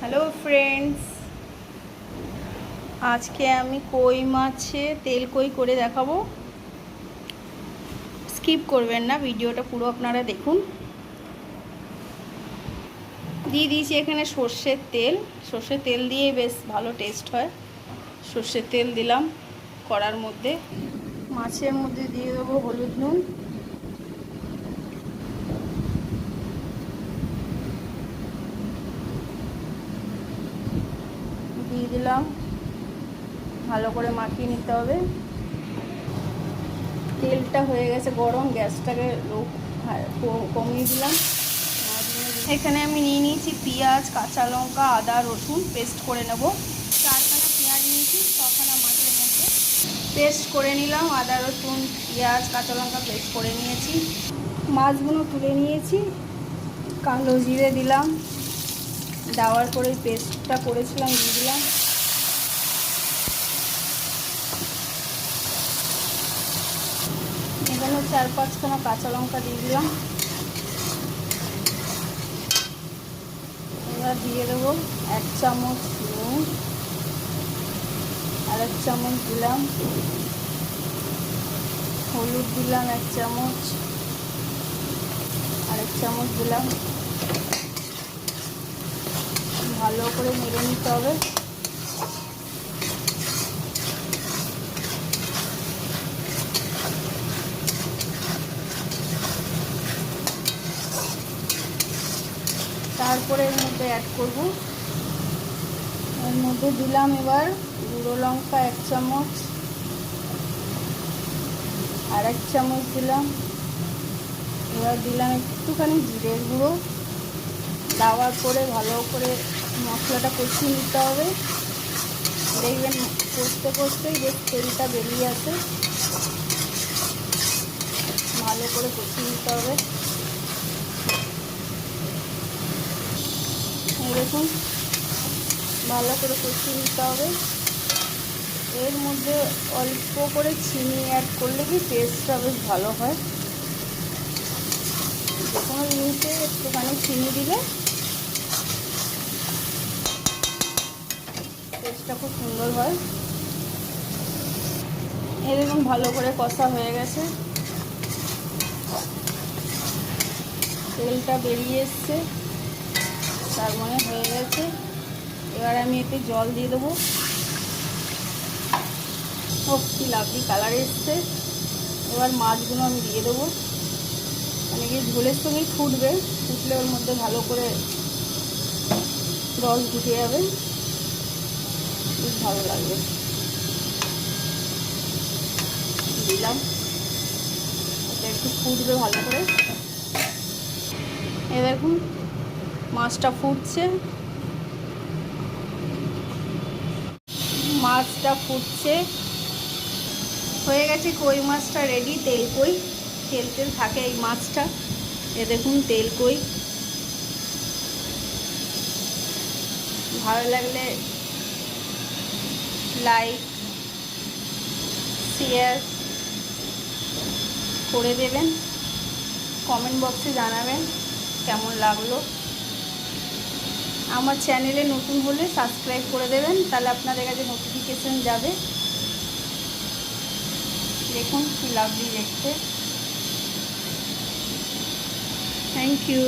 Hello friends, আজকে আমি কই মাছে তেল কই করে দেখাবো। স্কিপ করবেন না, ভিডিওটা পুরো আপনারা দেখুন। দিয়ে দিয়েছি এখানে সর্ষের তেল দিয়ে বেশ ভালো টেস্ট হয়। সর্ষের তেল দিলাম কড়ার মধ্যে। মাছের মধ্যে দিয়ে দেবো হলুদ নুন, দিয়ে দিলাম, ভালো করে মাখিয়ে নিতে হবে। তেলটা হয়ে গেছে গরম, গ্যাসটাকে কমিয়ে দিলাম। এখানে আমি নিয়ে নিয়েছি পেঁয়াজ, কাঁচা লঙ্কা, আদা রসুন পেস্ট করে নেব। 4খানা পেঁয়াজ নিয়েছি, 6খানা মাছের মধ্যে পেস্ট করে নিলাম। আদা রসুন পেঁয়াজ কাঁচা লঙ্কা পেস্ট করে নিয়েছি। মাছগুলো তুলে নিয়েছি, কালো জিরে দিলাম, দেওয়ার পরে পেস্টটা করেছিলাম দিয়ে দিলাম। এখানে 4-5খানা কাঁচা লঙ্কা দিয়ে দিলাম। এবার দিয়ে দেবো 1 চামচ নুন, আর 1 চামচ দিলাম হলুদ, দিলাম 1 চামচ, আর 1 চামচ দিলাম। ভালো করে নেড়ে নিতে হবে। তারপরে এর মধ্যে অ্যাড করব, এর মধ্যে দিলাম এবার গুঁড়ো লঙ্কা 1 চামচ, আর 1 চামচ দিলাম। এবার দিলাম একটুখানি জিরের গুঁড়ো। দেওয়ার পরে ভালো করে মশলাটা কষিয়ে নিতে হবে। দেখবেন কষতে কষতেই বেশ তেলটা বেরিয়ে আসে। ভালো করে কষিয়ে নিতে হবে। দেখুন ভালো করে কষিয়ে নিতে হবে। এর মধ্যে অল্প করে চিনি অ্যাড করলে কি টেস্টটা বেশ ভালো হয়। যে কোনো জিনিসে একটুখানি চিনি দিলে টেস্টটা খুব সুন্দর হয়। এই দেখুন ভালো করে কষা হয়ে গেছে, তেলটা বেরিয়ে এসছে, তার মানে হয়ে গেছে। এবার আমি এতে জল দিয়ে দেবো। কি লাভলি কালার এসছে। এবার মাছগুলো আমি দিয়ে দেবো। মানে কি ঝোলের সঙ্গেই ফুটবে, ফুটলে ওর মধ্যে ভালো করে রস ঢুকে যাবে, বেশ ভালো লাগবে। দিলাম, এটা একটু ফুটবে ভালো করে। এ দেখুন মাছটা ফুটছে, হয়ে গেছে। কই মাছটা রেডি। তেল কই, তেল থাকে এই মাছটা। এ দেখুন তেল কই। ভালো লাগলে লাইক শেয়ার করে দেবেন, কমেন্ট বক্সে জানাবেন কেমন লাগলো। আমার চ্যানেলে নতুন হলে সাবস্ক্রাইব করে দেবেন, তাহলে আপনাদের কাছে নোটিফিকেশন যাবে। দেখুন কি লাভলি দেখতে। Thank you.